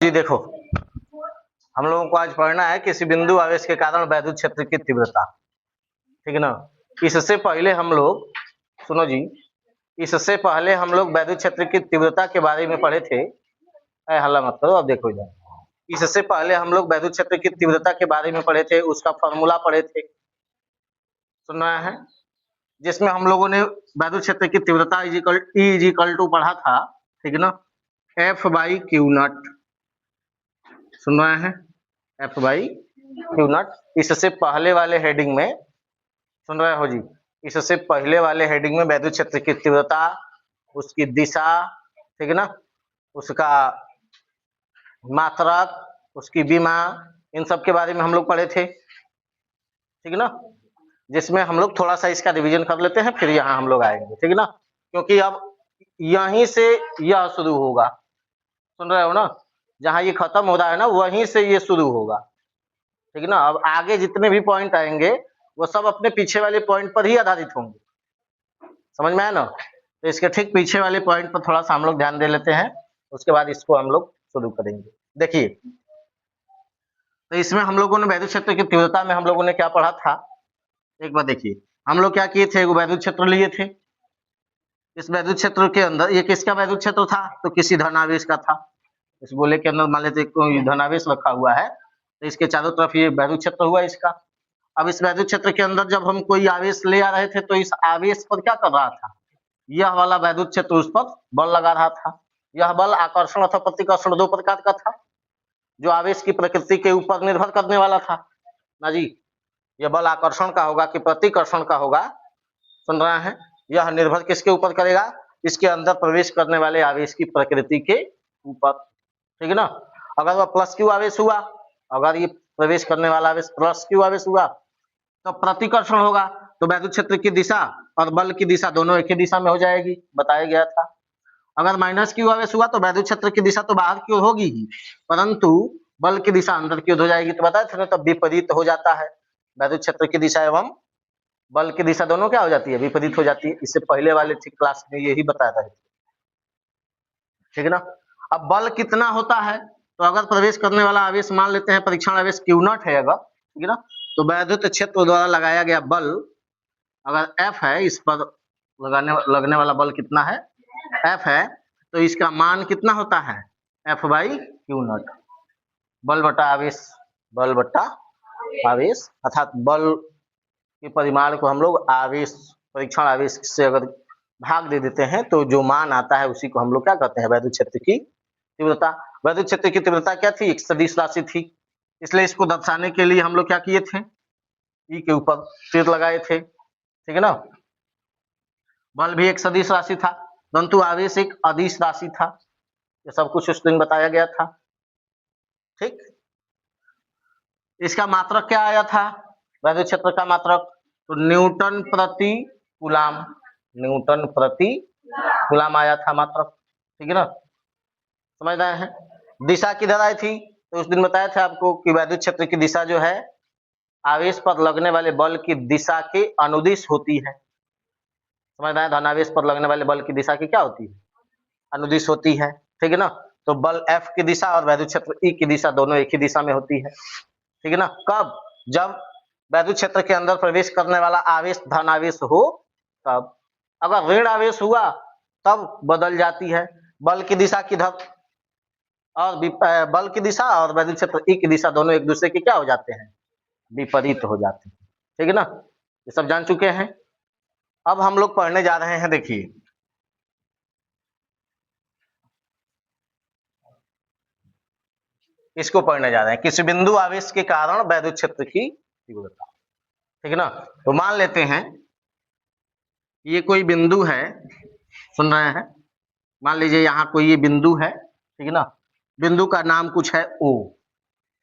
जी देखो, हम लोगों को आज पढ़ना है किसी बिंदु आवेश के कारण वैद्युत क्षेत्र की तीव्रता, ठीक है ना। इससे पहले हम लोग, सुनो जी, इससे पहले हम लोग वैद्युत क्षेत्र की तीव्रता के बारे में पढ़े थे। हल्ला मत करो, अब देखो इधर। इससे पहले हम लोग वैद्युत क्षेत्र की तीव्रता के बारे में पढ़े थे, उसका फॉर्मूला पढ़े थे, सुन रहे हैं, जिसमें हम लोगों ने वैद्युत क्षेत्र की तीव्रता इज इक्वल टू पढ़ा था, ठीक है ना, एफ बाई क्यू नॉट, सुन रहे हैं, एफ बाई क्यू नॉट। इससे पहले वाले हेडिंग में, सुन रहे हो जी, इससे पहले वाले हेडिंग में वैद्युत क्षेत्र की तीव्रता, उसकी दिशा, ठीक है ना, उसका मात्रक, उसकी विमा, इन सब के बारे में हम लोग पढ़े थे, ठीक है ना। जिसमें हम लोग थोड़ा सा इसका रिवीजन कर लेते हैं, फिर यहाँ हम लोग आएंगे, ठीक है ना, क्योंकि अब यहीं से यह शुरू होगा, सुन रहे हो ना, जहां ये खत्म हो रहा है ना, वहीं से ये शुरू होगा, ठीक है ना। अब आगे जितने भी पॉइंट आएंगे वो सब अपने पीछे वाले पॉइंट पर ही आधारित होंगे, समझ में आया ना। तो इसके ठीक पीछे वाले पॉइंट पर थोड़ा सा हम लोग ध्यान दे लेते हैं, उसके बाद इसको हम लोग शुरू करेंगे। देखिए, तो इसमें हम लोगों ने वैद्युत क्षेत्र की तीव्रता में हम लोगों ने क्या पढ़ा था, एक बार देखिए। हम लोग क्या किए थे, वैद्युत क्षेत्र लिए थे। इस वैद्युत क्षेत्र के अंदर ये किसका वैद्युत क्षेत्र था, तो किसी धनावेश का था। इस गोले के अंदर मान लेते कोई धनावेश रखा हुआ है, तो इसके चारों तरफ ये वैद्युत क्षेत्र हुआ इसका। अब इस वैद्युत क्षेत्र के अंदर जब हम कोई आवेश ले आ रहे थे, तो इस आवेश पर क्या कर रहा था, यह वाला वैद्युत क्षेत्र उस पर बल लगा रहा था। यह बल आकर्षण अथवा प्रतिकर्षण दो प्रकार का था, जो आवेश की प्रकृति के ऊपर निर्भर करने वाला था ना जी। यह बल आकर्षण का होगा कि प्रतिकर्षण का होगा, सुन रहे हैं, यह निर्भर किसके ऊपर करेगा, इसके अंदर प्रवेश करने वाले आवेश की प्रकृति के ऊपर, ठीक है ना। अगर वह प्लस क्यू आवेश हुआ, अगर ये प्रवेश करने वाला आवेश प्लस क्यू आवेश हुआ, तो प्रतिकर्षण होगा, तो वैद्युत क्षेत्र की दिशा और बल की दिशा दोनों एक ही दिशा में हो जाएगी, बताया गया था। अगर माइनस क्यू आवेश हुआ तो वैद्युत क्षेत्र की दिशा तो बाहर की ओर होगी ही, परंतु बल की दिशा अंदर की ओर हो जाएगी। तो बताया था ना, तब विपरीत हो जाता है, वैद्युत क्षेत्र की दिशा एवं बल की दिशा दोनों क्या हो जाती है, विपरीत हो जाती है। इससे पहले वाले क्लास में यही बताया था, ठीक है ना। अब बल कितना होता है, तो अगर प्रवेश करने वाला आवेश मान लेते हैं परीक्षण आवेश क्यू नॉट है अगर, ठीक है ना, तो वैद्युत क्षेत्र द्वारा लगाया गया बल अगर एफ है, इस पर लगने वाला बल कितना है, एफ है, तो इसका मान कितना होता है, एफ बाई क्यू नॉट, बल बटा आवेश, बल बटा आवेश, अर्थात बल के परिमाण को हम लोग आवेश, परीक्षण आवेश से अगर भाग दे देते हैं, तो जो मान आता है उसी को हम लोग क्या कहते हैं, वैद्युत क्षेत्र की तीव्रता। वैद्युत क्षेत्र की तीव्रता क्या थी, एक सदिश राशि थी, इसलिए इसको दर्शाने के लिए हम लोग क्या किए थे, ई के ऊपर तीर लगाए थे, ठीक है ना। बल भी एक सदिश राशि था, परंतु आवेश एक अदिश राशि था, ये सब कुछ उस दिन बताया गया था, ठीक। इसका मात्रक क्या आया था, वैद्युत क्षेत्र का मात्रक, तो न्यूटन प्रति कूलाम, न्यूटन प्रति कूलाम आया था मात्रक, ठीक है ना, समझ रहे हैं। दिशा किधर आई थी, तो उस दिन बताया था आपको कि वैद्युत क्षेत्र की दिशा जो है आवेश पर लगने वाले बल की दिशा के अनुदिश होती है, समझ रहे हैं। धनावेश पर लगने वाले बल की दिशा की क्या होती है, अनुदिश होती है, ठीक है ना। तो बल एफ की दिशा और वैद्युत क्षेत्र ई की दिशा दोनों एक ही दिशा में होती है, ठीक है ना। कब, जब वैद्युत क्षेत्र के अंदर प्रवेश करने वाला आवेश धन आवेश हो तब, अगर ऋण आवेश हुआ तब बदल जाती है, बल की दिशा किधर, और बल की दिशा और वैद्युत क्षेत्र ई की दिशा दोनों एक दूसरे के क्या हो जाते हैं, विपरीत हो जाते हैं, ठीक है ना। ये सब जान चुके हैं। अब हम लोग पढ़ने जा रहे हैं, देखिए इसको पढ़ने जा रहे हैं, किसी बिंदु आवेश के कारण वैद्युत क्षेत्र की तीव्रता, ठीक है ना। तो मान लेते हैं ये कोई बिंदु है, सुन रहे हैं, मान लीजिए यहाँ कोई ये बिंदु है, ठीक है ना, बिंदु का नाम कुछ है ओ,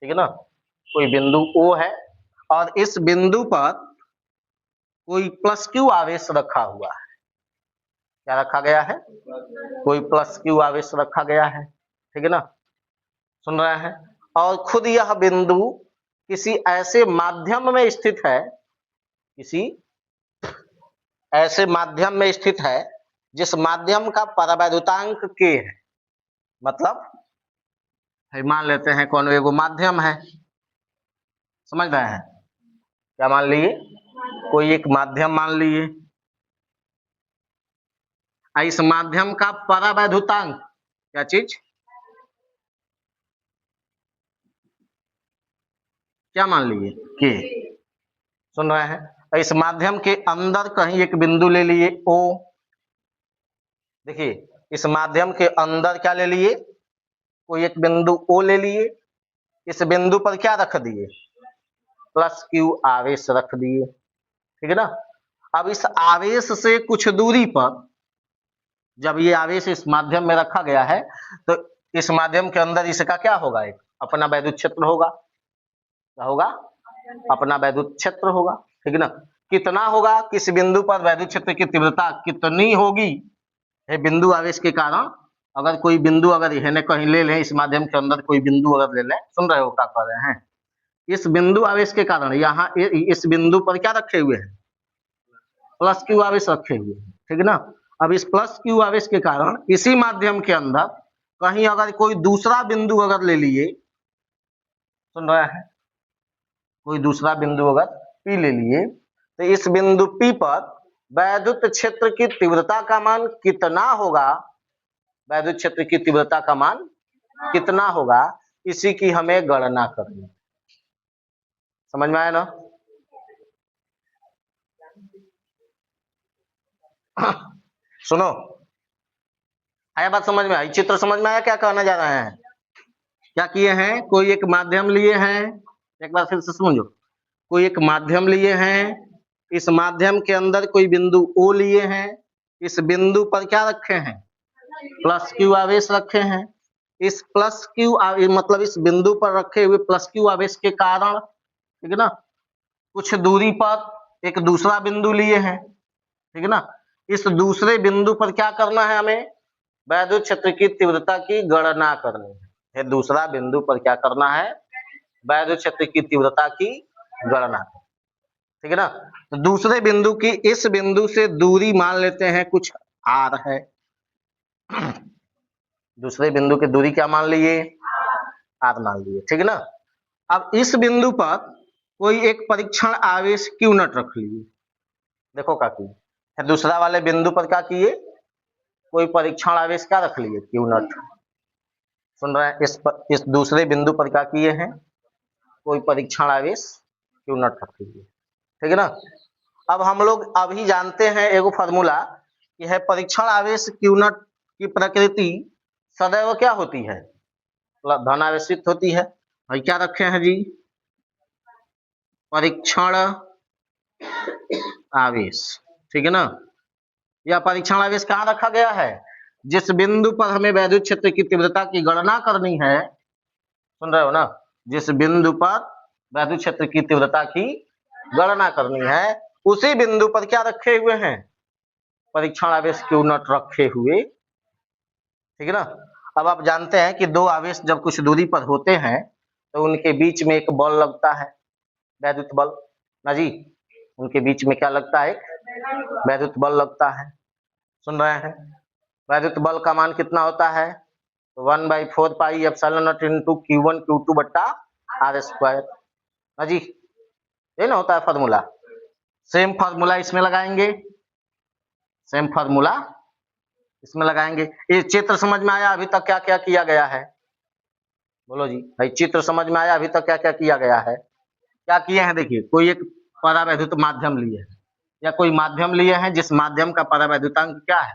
ठीक है ना, कोई बिंदु ओ है और इस बिंदु पर कोई प्लस क्यू आवेश रखा हुआ है, क्या रखा गया है, कोई प्लस क्यू आवेश रखा गया है, ठीक है ना, सुन रहे हैं। और खुद यह बिंदु किसी ऐसे माध्यम में स्थित है, किसी ऐसे माध्यम में स्थित है जिस माध्यम का परावैद्युतांक k है, मतलब है, मान लेते हैं कौन एगो माध्यम है, समझ रहे हैं, क्या मान लिए, कोई एक माध्यम मान लिए, इस माध्यम का परावैद्युतांक क्या चीज, क्या मान लिए, के, सुन रहे हैं। इस माध्यम के अंदर कहीं एक बिंदु ले लिए O, देखिए इस माध्यम के अंदर क्या ले लिए, कोई एक बिंदु O ले लिए, इस बिंदु पर क्या रख दिए, प्लस Q आवेश रख दिए, ठीक है ना। अब इस आवेश से कुछ दूरी पर जब ये आवेश इस माध्यम में रखा गया है तो इस माध्यम के अंदर इसका क्या होगा, एक अपना वैद्युत क्षेत्र होगा, क्या होगा, अपना वैद्युत क्षेत्र होगा, ठीक है ना। कितना होगा, किस बिंदु पर वैद्युत क्षेत्र की तीव्रता कितनी होगी, ये बिंदु आवेश के कारण, अगर कोई बिंदु अगर है कहीं ले लें, इस माध्यम के अंदर कोई बिंदु अगर ले लें, सुन रहे हो क्या कह रहे हैं, इस बिंदु आवेश के कारण यहाँ इस बिंदु पर क्या रखे हुए हैं, प्लस क्यू आवेश रखे हुए हैं, ठीक है ना। अब इस प्लस क्यू आवेश के कारण इसी माध्यम के अंदर कहीं अगर कोई दूसरा बिंदु अगर ले लिए, सुन रहे हैं, कोई दूसरा बिंदु अगर P ले लिए, तो इस बिंदु P पर वैद्युत क्षेत्र की तीव्रता का मान कितना होगा, वैद्युत क्षेत्र की तीव्रता का मान कितना होगा, इसी की हमें गणना करनी, समझ में आया ना। सुनो, आया बात समझ में आई, चित्र समझ में आया, क्या कहना जा रहे हैं, क्या किए हैं, कोई एक माध्यम लिए हैं, एक बार फिर से समझो, कोई एक माध्यम लिए हैं, इस माध्यम के अंदर कोई बिंदु O लिए हैं, इस बिंदु पर क्या रखे हैं, प्लस क्यू आवेश रखे हैं, इस प्लस क्यू मतलब इस बिंदु पर रखे हुए प्लस क्यू आवेश के कारण, ठीक है ना, कुछ दूरी पर एक दूसरा बिंदु लिए हैं, ठीक है ना, इस दूसरे बिंदु पर क्या करना है, हमें वैद्युत क्षेत्र की तीव्रता की गणना करनी है, दूसरा बिंदु पर क्या करना है, वैद्युत क्षेत्र की तीव्रता की गणना, ठीक है ना। तो दूसरे बिंदु की इस बिंदु से दूरी मान लेते हैं कुछ R है, दूसरे बिंदु की दूरी क्या मान लिए, R मान लिए, ठीक है ना। अब इस बिंदु पर कोई एक परीक्षण आवेश Q नट रख लिए, देखो क्या किए, दूसरा वाले बिंदु पर क्या किए, कोई परीक्षण आवेश क्या रख लिए, Q नट, सुन रहे हैं, इस दूसरे बिंदु पर क्या किए हैं, कोई परीक्षण आवेश Q नट रख लिए, ठीक है ना। अब हम लोग अभी जानते हैं एगो फार्मूला कि है परीक्षण आवेश Q नट की प्रकृति सदैव क्या होती है, धनावेशित होती है, और क्या रखे हैं जी, परीक्षण आवेश, ठीक है ना। यह परीक्षण आवेश कहाँ रखा गया है, जिस बिंदु पर हमें वैद्युत क्षेत्र की तीव्रता की गणना करनी है, सुन रहे हो ना, जिस बिंदु पर वैद्युत क्षेत्र की तीव्रता की गणना करनी है, उसी बिंदु पर क्या रखे हुए हैं, परीक्षण आवेश Q नट रखे हुए, ठीक है ना। अब आप जानते हैं कि दो आवेश जब कुछ दूरी पर होते हैं तो उनके बीच में एक बल लगता है, वैद्युत बल, ना जी, उनके बीच में क्या लगता है, एक वैद्युत बल लगता है, सुन रहे हैं। वैद्युत बल का मान कितना होता है, 1/4 pi epsilon not into Q1 Q2 बट्टा R², ना जी, ये ना होता है फार्मूला। सेम फार्मूला इसमें लगाएंगे, सेम फार्मूला इसमें लगाएंगे। ये चित्र समझ में आया, अभी तक क्या क्या किया गया है, बोलो जी भाई, चित्र समझ में आया, अभी तक क्या क्या किया गया है, क्या किए हैं, देखिए कोई एक परावैद्युत माध्यम लिए है, या कोई माध्यम लिए हैं जिस माध्यम का परावैद्युतांक क्या है,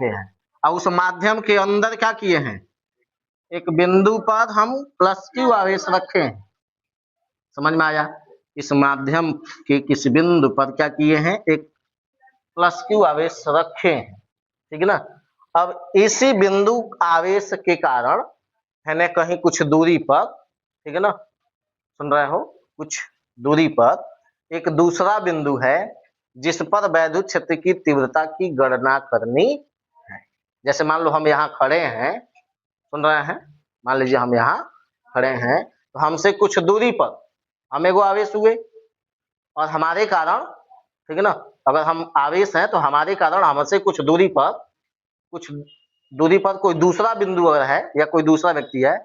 ये है, और उस माध्यम के अंदर क्या किए हैं, एक बिंदु पर हम प्लस क्यू आवेश रखे हैं, समझ में आया, इस माध्यम के किस बिंदु पर क्या किए हैं, एक प्लस क्यू आवेश रखे हैं, ठीक है ना। अब इसी बिंदु आवेश के कारण है ना कहीं कुछ दूरी पर, ठीक है ना, सुन रहे हो, कुछ दूरी पर एक दूसरा बिंदु है जिस पर वैद्युत क्षेत्र की तीव्रता की गणना करनी है। जैसे मान लो हम यहाँ खड़े हैं, सुन रहे हैं, मान लीजिए हम यहाँ खड़े हैं, तो हमसे कुछ दूरी पर हम एगो आवेश हुए, और हमारे कारण, ठीक है ना, अगर हम आवेश हैं तो हमारे कारण हमसे कुछ दूरी पर कोई दूसरा बिंदु अगर है या कोई दूसरा व्यक्ति है,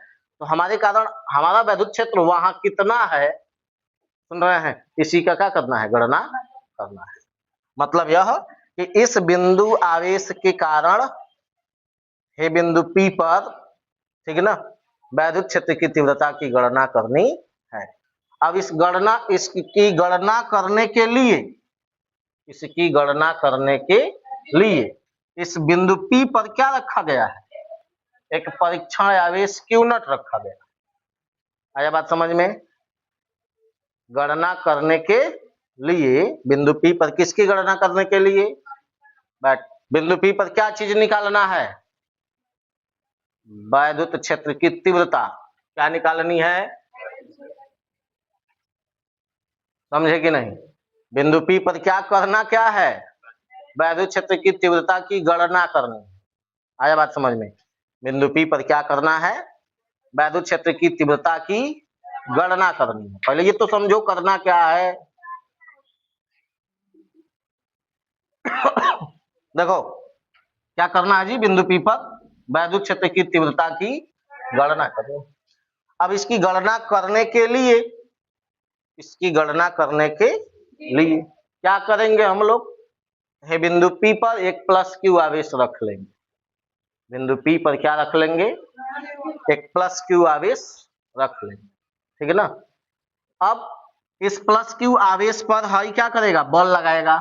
तो हमारे कारण हमारा वैद्युत क्षेत्र वहां कितना है, सुन रहे हैं, इसी का क्या करना है, गणना करना है। मतलब यह कि इस बिंदु आवेश के कारण हे बिंदु P पर, ठीक है ना, वैद्युत क्षेत्र की तीव्रता की गणना करनी है। अब इसकी गणना करने के लिए, इसकी गणना करने के लिए इस बिंदु P पर क्या रखा गया है, एक परीक्षण आवेश Q नॉट रखा गया। आया बात समझ में? गणना करने के लिए बिंदु P पर, किसकी गणना करने के लिए, बिंदु P पर क्या चीज निकालना है, वैद्युत क्षेत्र की तीव्रता। क्या निकालनी है, समझे कि नहीं? बिंदु P पर क्या करना, क्या है, वैद्युत क्षेत्र की तीव्रता की गणना करनी। आया बात समझ में? बिंदु P पर क्या करना है, वैद्युत क्षेत्र की तीव्रता की गणना करनी है। पहले ये तो समझो करना क्या है। देखो क्या करना है जी, बिंदु P पर वैद्युत क्षेत्र की तीव्रता की गणना करो। अब इसकी गणना करने के लिए, इसकी गणना करने के लिए क्या करेंगे हम लोग, है बिंदु P पर एक प्लस Q आवेश रख लेंगे। बिंदु P पर क्या रख लेंगे, एक प्लस Q आवेश रख लेंगे, ठीक है ना। अब इस प्लस Q आवेश पर हाई क्या करेगा, बल लगाएगा।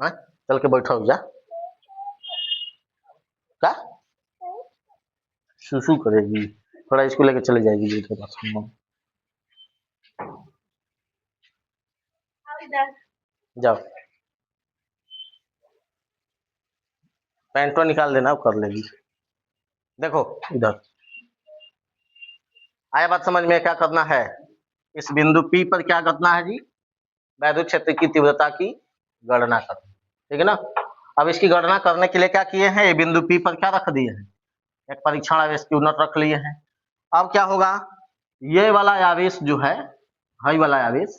हाँ? चल के बैठो जा, क्या सुसु करेगी, थोड़ा इसको लेके चले जाएगी जी के पास। जाओ पैंटो निकाल देना, कर लेगी। देखो इधर आया बात समझ में? क्या करना है, इस बिंदु P पर क्या करना है जी, वैद्युत क्षेत्र की तीव्रता की गणना करना, ठीक है ना। अब इसकी गणना करने के लिए क्या किए हैं, ये बिंदु P पर क्या रख दिए हैं, एक परीक्षण आवेश Q नॉट रख लिए हैं। अब क्या होगा, ये वाला आवेश जो है, हाई वाला आवेश,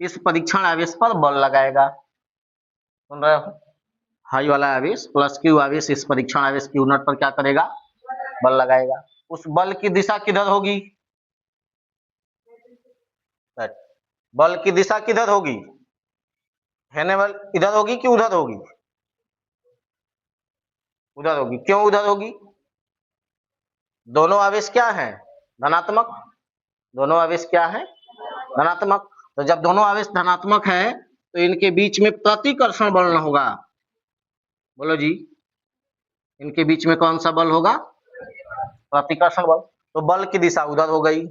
इस परीक्षण आवेश पर बल लगाएगा। सुन रहे हो, हाई वाला आवेश प्लस Q आवेश इस परीक्षण आवेश Q नॉट पर क्या करेगा, बल लगाएगा। उस बल की दिशा किधर होगी, बल की दिशा किधर होगी, हेने बल इधर होगी कि उधर होगी, उधर होगी। क्यों उधर होगी, दोनों आवेश क्या है, धनात्मक। दोनों आवेश क्या है, धनात्मक। तो जब दोनों आवेश धनात्मक है तो इनके बीच में प्रतिकर्षण बल न होगा। बोलो जी, इनके बीच में कौन सा बल होगा, प्रतिकर्षण बल। तो बल की दिशा उधर हो गई,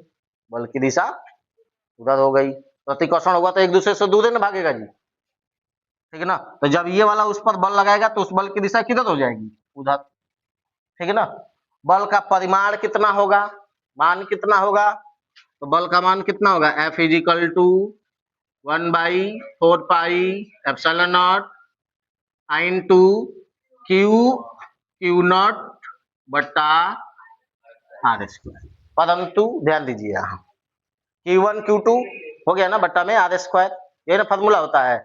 बल की दिशा उधर हो गई। प्रतिकर्षण होगा तो एक दूसरे से दूर न भागेगा जी, ठीक है ना। तो जब ये वाला उस पर बल लगाएगा तो उस बल की दिशा किधर हो जाएगी, उधर, ठीक है ना। बल का परिमाण कितना होगा, मान कितना होगा, तो बल का मान कितना होगा, F is equal to 1/4 pi epsilon not into Q not बटा R स्क्वायर। परंतु ध्यान दीजिए यहाँ Q1 Q2 हो गया ना बट्टा में R स्क्वायर, ये ना फॉर्मूला होता है।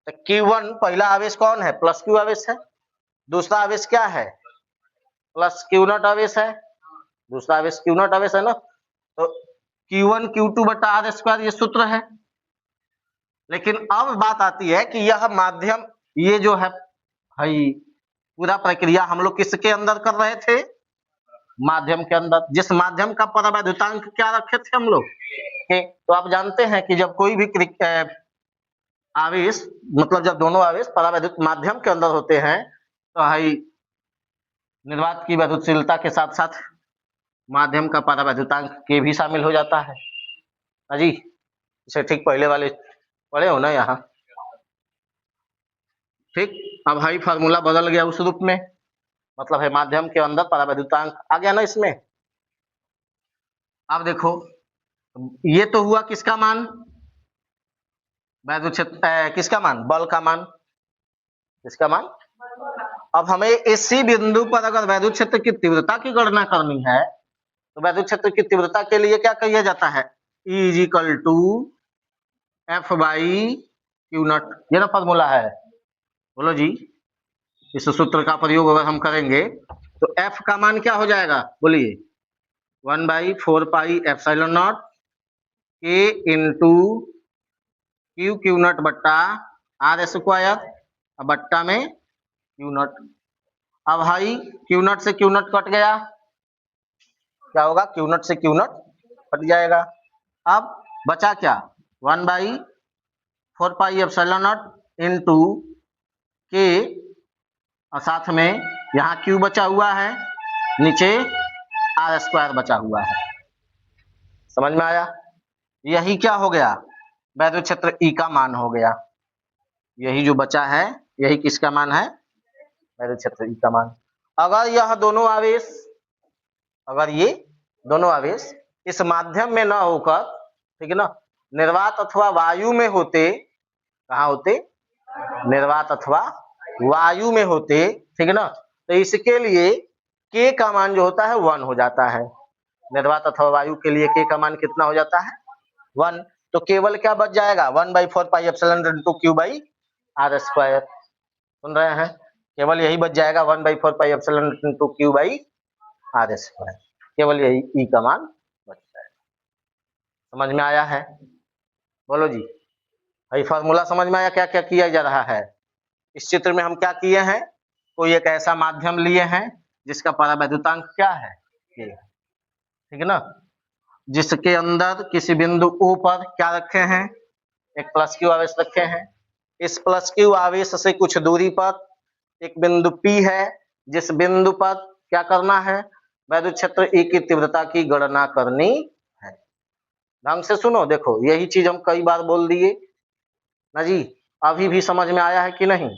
तो Q1 पहला आवेश कौन है, प्लस Q आवेश है। दूसरा आवेश क्या है, प्लस Q नॉट आवेश है। दूसरा आवेश Q नॉट आवेश है ना। तो Q1 Q2 बटा R स्क्वायर ये सूत्र है। लेकिन अब बात आती है कि यह माध्यम, ये जो है भाई पूरा प्रक्रिया हम लोग किसके अंदर कर रहे थे, माध्यम के अंदर। जिस माध्यम का परावैद्युतांक क्या रखे थे हम लोग, तो आप जानते हैं कि जब कोई भी आवेश, मतलब जब दोनों आवेश परावैद्युत माध्यम के अंदर होते हैं तो भाई निर्वात की वैद्युतशीलता के साथ साथ माध्यम का परावैद्युतांक के भी शामिल हो जाता है। अजी इसे ठीक पहले वाले पढ़े हो ना यहाँ, ठीक। अब भाई फार्मूला बदल गया उस रूप में, मतलब है माध्यम के अंदर परावैद्युतांक आ गया ना इसमें। अब देखो ये तो हुआ किसका मान, वैद्युत क्षेत्र, किसका मान, बल का मान, किसका मान। अब हमें इसी बिंदु पर अगर वैद्युत क्षेत्र की तीव्रता की गणना करनी है तो वैद्युत क्षेत्र की तीव्रता के लिए क्या किया जाता है, E is equal to F/Q not, ये ना फॉर्मूला है। बोलो जी, इस सूत्र का प्रयोग अगर हम करेंगे तो एफ का मान क्या हो जाएगा बोलिए, 1/4πε0 के इंटू क्यू नॉट बट्टा आर स्क्वायर बट्टा में क्यू नॉट। अब भाई क्यू नॉट से क्यू नॉट कट गया, क्या होगा, क्यू नॉट से क्यू नॉट कट जाएगा। अब बचा क्या, 1/4πε0 इंटू के और साथ में यहाँ क्यू बचा हुआ है, नीचे आर स्क्वायर बचा हुआ है। समझ में आया, यही क्या हो गया, वैद्युत क्षेत्र ई का मान हो गया। यही जो बचा है यही किसका मान है, वैद्युत क्षेत्र ई का मान। अगर यह दोनों आवेश, अगर ये दोनों आवेश इस माध्यम में न होकर, ठीक है ना, निर्वात अथवा वायु में होते, कहाँ होते, निर्वात अथवा वायु में होते, ठीक है ना, तो इसके लिए के का मान जो होता है 1 हो जाता है। निर्वात अथवा वायु के लिए के का मान कितना हो जाता है, 1। तो केवल क्या बच जाएगा, 1/4πε/2 सुन रहे हैं, केवल यही बच जाएगा 1/4πε/2 केवल यही ई का मान बच जाएगा। समझ में आया है, बोलो जी भाई, फॉर्मूला समझ में आया क्या क्या किया जा रहा है। इस चित्र में हम क्या किए हैं, कोई एक ऐसा माध्यम लिए हैं जिसका परावैद्युतांक क्या है, ठीक है ना, जिसके अंदर किसी बिंदु O पर क्या रखे हैं, एक प्लस क्यू आवेश रखे हैं। इस प्लस क्यू आवेश से कुछ दूरी पर एक बिंदु P है, जिस बिंदु पर क्या करना है, वैद्युत क्षेत्र E की तीव्रता की गणना करनी है। ढंग से सुनो, देखो यही चीज हम कई बार बोल दिए ना जी, अभी भी समझ में आया है कि नहीं,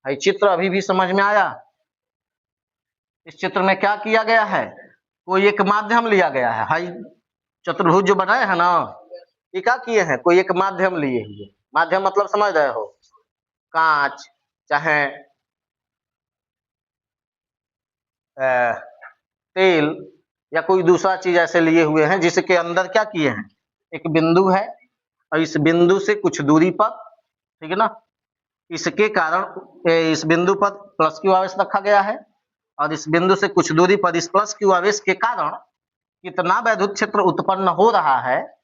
है चित्र अभी भी समझ में आया। इस चित्र में क्या किया गया है, कोई एक माध्यम लिया गया है, हाई चतुर्भुज जो बनाए है ना, ये क्या किए हैं, कोई एक माध्यम लिए हुए, माध्यम मतलब समझ रहे हो, कांच चाहे तेल या कोई दूसरा चीज ऐसे लिए हुए हैं, जिसके अंदर क्या किए हैं, एक बिंदु है और इस बिंदु से कुछ दूरी पर, ठीक है ना, इसके कारण इस बिंदु पर प्लस क्यू आवेश रखा गया है और इस बिंदु से कुछ दूरी पर इस प्लस क्यू आवेश के कारण कितना वैद्युत क्षेत्र उत्पन्न हो रहा है,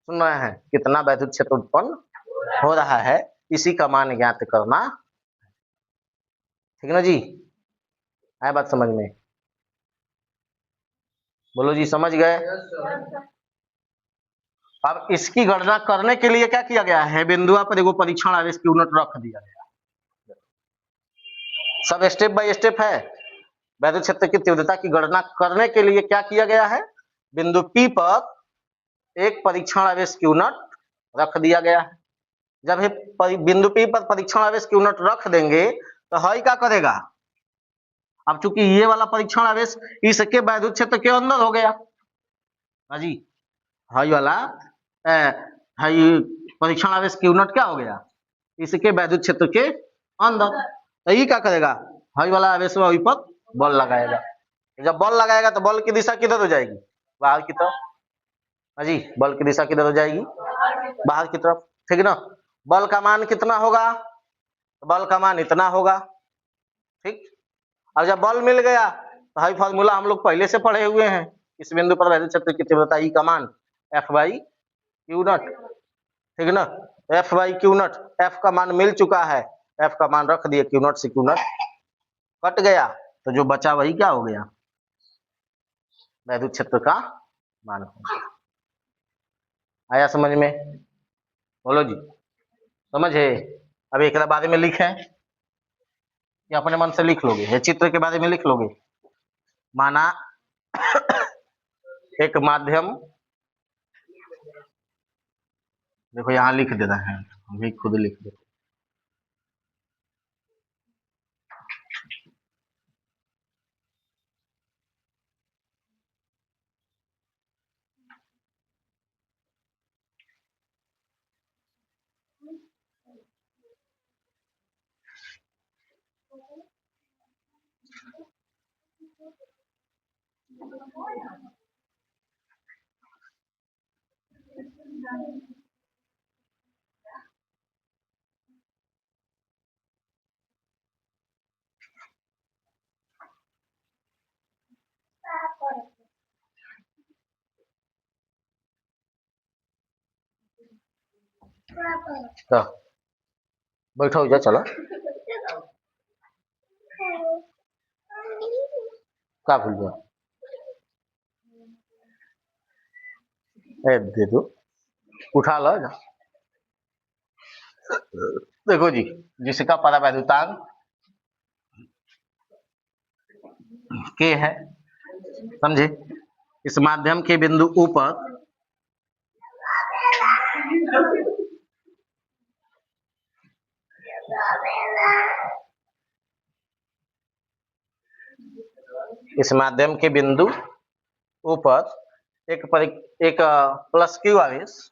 सुन रहे हैं, कितना वैद्युत क्षेत्र उत्पन्न हो रहा है, इसी का मान ज्ञात करना, ठीक है ना जी, आया बात समझ में, बोलो जी समझ गए। अब इसकी गणना करने के लिए क्या किया गया है, बिंदुआ पर एगो परीक्षण आवेश क्यू नॉट रख दिया गया, सब स्टेप बाय स्टेप है। वैद्युत क्षेत्र की तीव्रता की गणना करने के लिए क्या किया गया है, बिंदु P पर एक परीक्षण आवेश क्यू नॉट रख दिया गया है। जब बिंदु P पर परीक्षण आवेश क्यू नॉट रख देंगे तो हई क्या करेगा, अब चूंकि ये वाला परीक्षण आवेश इसके वैद्युत क्षेत्र के अंदर हो गया, हाँ जी, हई वाला हई परीक्षण आवेश क्यू नॉट क्या हो गया, इसके वैद्युत क्षेत्र के अंदर, तो ये क्या करेगा, हई वाला आवेश वही पर बल लगाएगा। जब बल लगाएगा तो बल की दिशा किधर हो जाएगी, बाहर की तरफ, हाँ जी, बल की दिशा किधर हो जाएगी, बाहर की तरफ, ठीक है ना। बल का मान कितना होगा, बल का मान इतना होगा, ठीक। अब जब बल मिल गया तो हाई फॉर्मूला हम लोग पहले से पढ़े हुए हैं, इस बिंदु पर वैद्युत क्षेत्र की तीव्रता ई का मान F/Q0, ठीक है ना, F/Q0, F का मान मिल चुका है, F का मान रख दिए, Q0 से Q0 कट गया, तो जो बचा वही क्या हो गया, वैद्युत क्षेत्र का मान हो गया। आया समझ में, बोलो जी समझे। अब एक बारे में लिखे या अपने मन से लिख लोगे, ये चित्र के बारे में लिख लोगे, माना एक माध्यम, देखो यहाँ लिख दे रहे हैं, हम भी खुद लिख देते, तो बैठो जा, चलो का भूल गया, दे दो, उठा लो जा। देखो जी, जिसका परावैद्युतांक के है, समझे, इस माध्यम के बिंदु U पर इस माध्यम के बिंदु O पर एक प्लस क्यू आवेश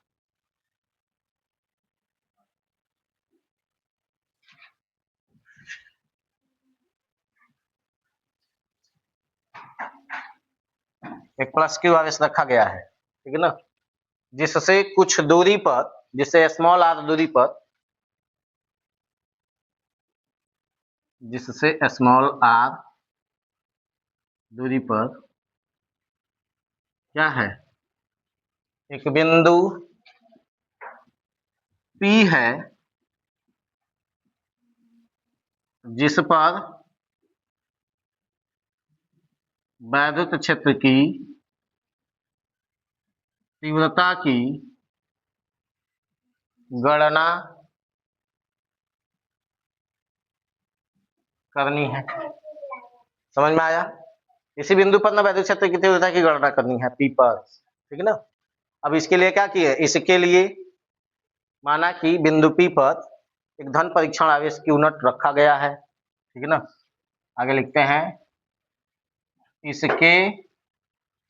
रखा गया है, ठीक है ना, जिससे कुछ दूरी पर, जिससे स्मॉल r दूरी पर, जिससे स्मॉल r दूरी पर क्या है, एक बिंदु P है, जिस पर वैद्युत क्षेत्र की तीव्रता की गणना करनी है। समझ में आया? इसी बिंदु पर ना वैद्युत क्षेत्र की तीव्रता की गणना करनी है P पर, ठीक है ना। अब इसके लिए क्या किए, इसके लिए माना कि बिंदु P पर एक धन परीक्षण आवेश Q नॉट रखा गया है, ठीक है ना। आगे लिखते हैं, इसके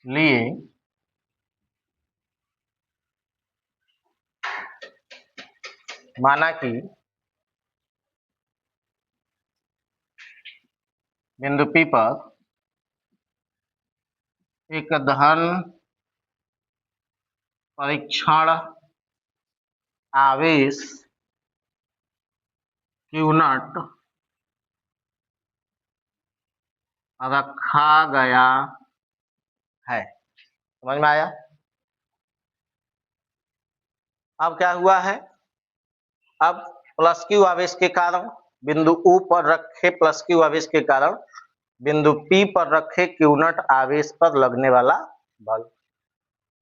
लिए माना कि बिंदु P पर एक धन परीक्षण आवेश Q नॉट रखा गया है। समझ में आया? अब क्या हुआ है, अब प्लस क्यू आवेश के कारण बिंदु U पर रखे प्लस क्यू आवेश के कारण बिंदु P पर रखे Q नॉट आवेश पर लगने वाला बल,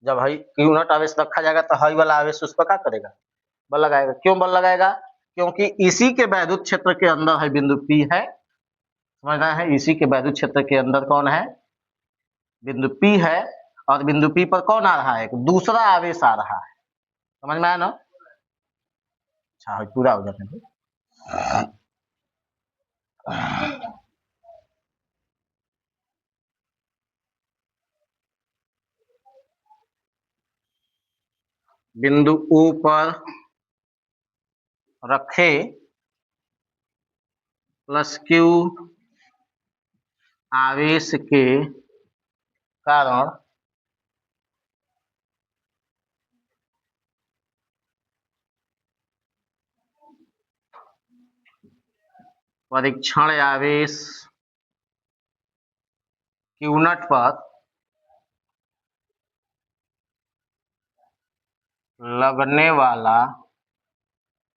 जब हई Q नॉट आवेश रखा जाएगा तो हई वाला आवेश उस पर क्या करेगा, बल लगाएगा। क्यों बल लगाएगा? क्योंकि इसी के वैद्युत क्षेत्र के अंदर है बिंदु P है, समझना है, इसी के वैद्युत क्षेत्र के अंदर कौन है, बिंदु P है, और बिंदु P पर कौन आ रहा है, एक दूसरा आवेश आ रहा है। समझ में आया ना? अच्छा, पूरा हो जाता है। बिंदु O पर रखे प्लस क्यू आवेश के कारण परीक्षण आवेश Q नॉट पर लगने वाला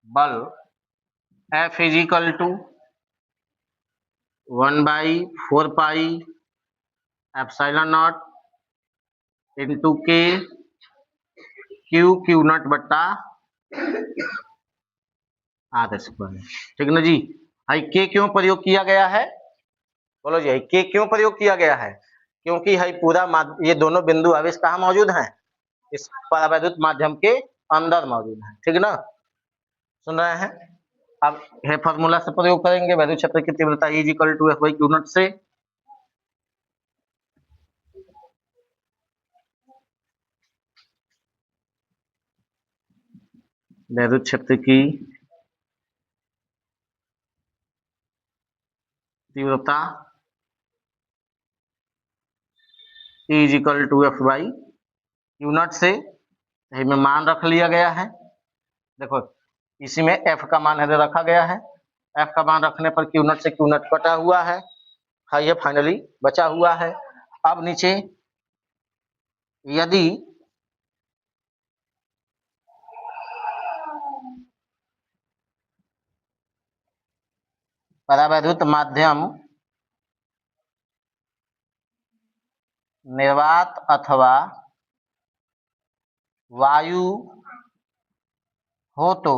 बल F is equal to 1/4 pi epsilon not into के क्यू नॉट बट्टा आर स्क्वायर, ठीक है ना जी। हाई के क्यों प्रयोग किया गया है, बोलो जी, के क्यों प्रयोग किया गया है? क्योंकि हाई पूरा ये दोनों बिंदु आवेश कहाँ मौजूद हैं, इस परावैद्युत माध्यम के अंदर मौजूद है, ठीक है ना। सुन रहे हैं? अब है फॉर्मूला से प्रयोग करेंगे, वैद्युत क्षेत्र की तीव्रता is equal to F by Q not से वैद्युत क्षेत्र की तीव्रता is equal to F by Q not से में मान रख लिया गया है। देखो इसी में F का मान है रखा गया है, F का मान रखने पर Q नॉट से Q नॉट कटा हुआ है, ये फाइनली बचा हुआ है। अब नीचे यदि परावैद्युत माध्यम निर्वात अथवा वायु हो तो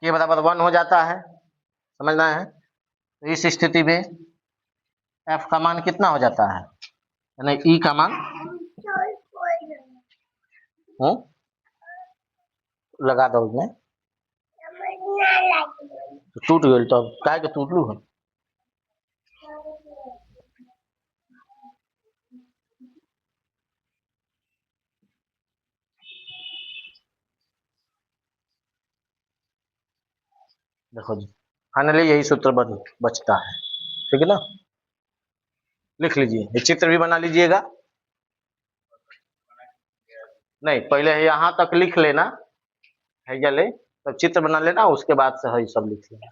के बराबर 1 हो जाता है, समझना है। तो इस स्थिति में एफ का मान कितना हो जाता है, यानी ई का मान लगा दो उसमें तो टूट गई, तो काहे के टूटलू है। देखो जी, फाइनली यही सूत्र बचता है, ठीक है ना। लिख लीजिए, ये चित्र भी बना लीजिएगा। नहीं, पहले यहाँ तक लिख लेना है, जले तब चित्र बना लेना, उसके बाद से है सब लिख लेना।